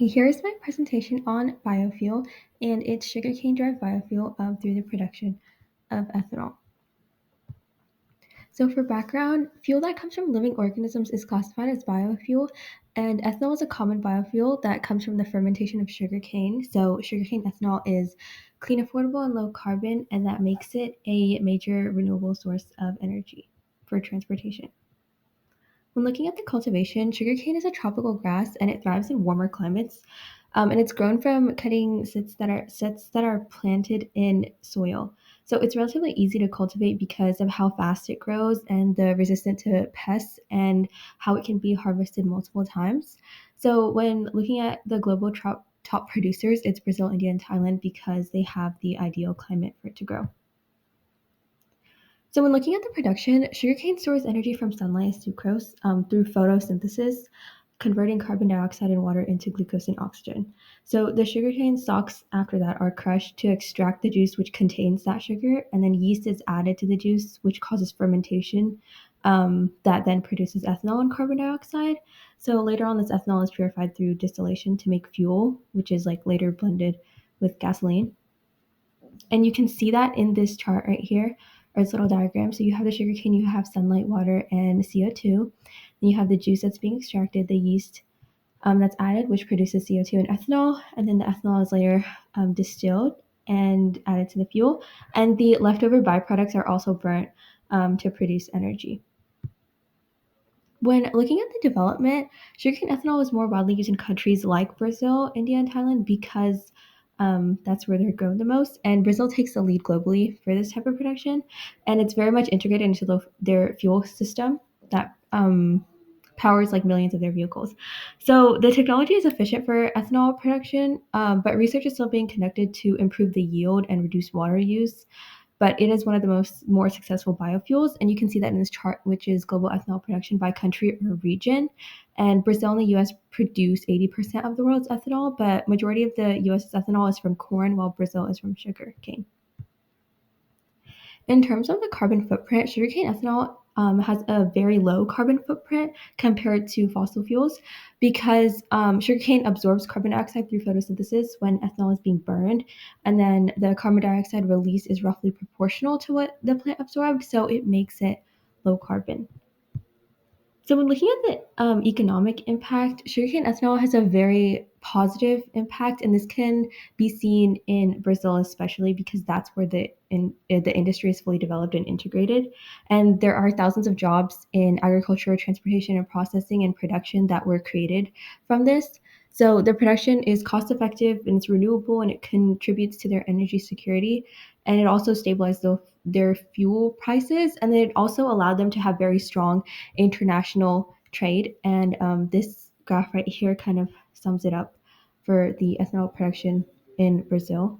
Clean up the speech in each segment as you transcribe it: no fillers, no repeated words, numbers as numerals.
Here's my presentation on biofuel, and it's sugarcane-derived biofuel through the production of ethanol. So for background, fuel that comes from living organisms is classified as biofuel, and ethanol is a common biofuel that comes from the fermentation of sugarcane. So sugarcane ethanol is clean, affordable, and low carbon, and that makes it a major renewable source of energy for transportation. When looking at the cultivation, sugarcane is a tropical grass and it thrives in warmer climates. And it's grown from cutting sets that are planted in soil. So it's relatively easy to cultivate because of how fast it grows and the resistant to pests and how it can be harvested multiple times. So when looking at the global top producers, it's Brazil, India, and Thailand because they have the ideal climate for it to grow. So when looking at the production, sugarcane stores energy from sunlight as sucrose through photosynthesis, converting carbon dioxide and water into glucose and oxygen. So the sugarcane stalks after that are crushed to extract the juice which contains that sugar, and then yeast is added to the juice, which causes fermentation that then produces ethanol and carbon dioxide. So later on, this ethanol is purified through distillation to make fuel, which is like later blended with gasoline. And you can see that in this chart right here, or this little diagram. So you have the sugarcane, you have sunlight, water, and CO2. Then you have the juice that's being extracted, the yeast that's added, which produces CO2 and ethanol. And then the ethanol is later distilled and added to the fuel. And the leftover byproducts are also burnt to produce energy. When looking at the development, sugarcane ethanol is more widely used in countries like Brazil, India, and Thailand because that's where they're grown the most. And Brazil takes the lead globally for this type of production. And it's very much integrated into their fuel system that powers like millions of their vehicles. So the technology is efficient for ethanol production, but research is still being conducted to improve the yield and reduce water use, but it is one of the more successful biofuels. And you can see that in this chart, which is global ethanol production by country or region. And Brazil and the US produce 80% of the world's ethanol, but majority of the US's ethanol is from corn, while Brazil is from sugarcane. In terms of the carbon footprint, sugarcane ethanol has a very low carbon footprint compared to fossil fuels because sugarcane absorbs carbon dioxide through photosynthesis when ethanol is being burned, and then the carbon dioxide release is roughly proportional to what the plant absorbed, so it makes it low carbon. So when looking at the economic impact, sugarcane ethanol has a very positive impact, and this can be seen in Brazil especially because that's where the industry is fully developed and integrated. And there are thousands of jobs in agriculture, transportation, and processing and production that were created from this. So the production is cost effective and it's renewable and it contributes to their energy security. And it also stabilized their fuel prices. And then it also allowed them to have very strong international trade. And this graph right here kind of sums it up for the ethanol production in Brazil.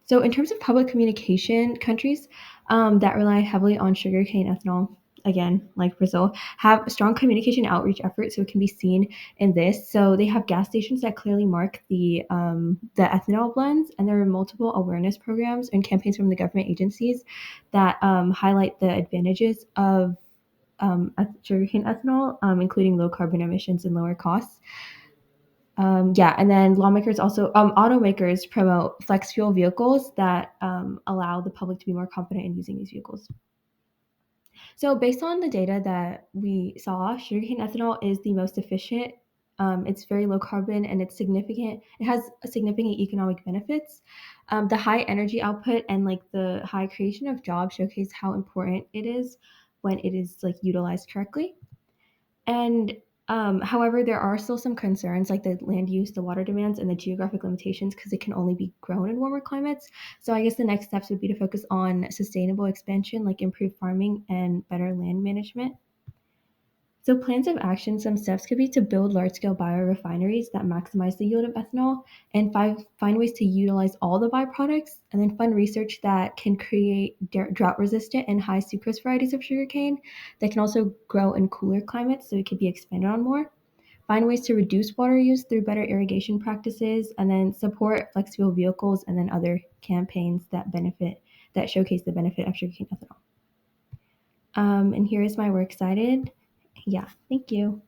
So in terms of public communication, countries that rely heavily on sugarcane ethanol, again, like Brazil, have a strong communication outreach efforts. So it can be seen in this. So they have gas stations that clearly mark the ethanol blends, and there are multiple awareness programs and campaigns from the government agencies that highlight the advantages of sugarcane ethanol, including low carbon emissions and lower costs. And then lawmakers also, automakers promote flex fuel vehicles that allow the public to be more confident in using these vehicles. So based on the data that we saw, sugarcane ethanol is the most efficient. It's very low carbon and it's significant. It has significant economic benefits. The high energy output and like the high creation of jobs showcase how important it is when it is like utilized correctly. And however, there are still some concerns like the land use, the water demands, and the geographic limitations because it can only be grown in warmer climates. So I guess the next steps would be to focus on sustainable expansion, like improved farming and better land management. So plans of action, some steps could be to build large-scale biorefineries that maximize the yield of ethanol and find ways to utilize all the byproducts, and then fund research that can create drought-resistant and high sucrose varieties of sugarcane that can also grow in cooler climates so it could be expanded on more. Find ways to reduce water use through better irrigation practices, and then support flex fuel vehicles and then other campaigns that showcase the benefit of sugarcane ethanol. And here is my works cited. Yeah, thank you.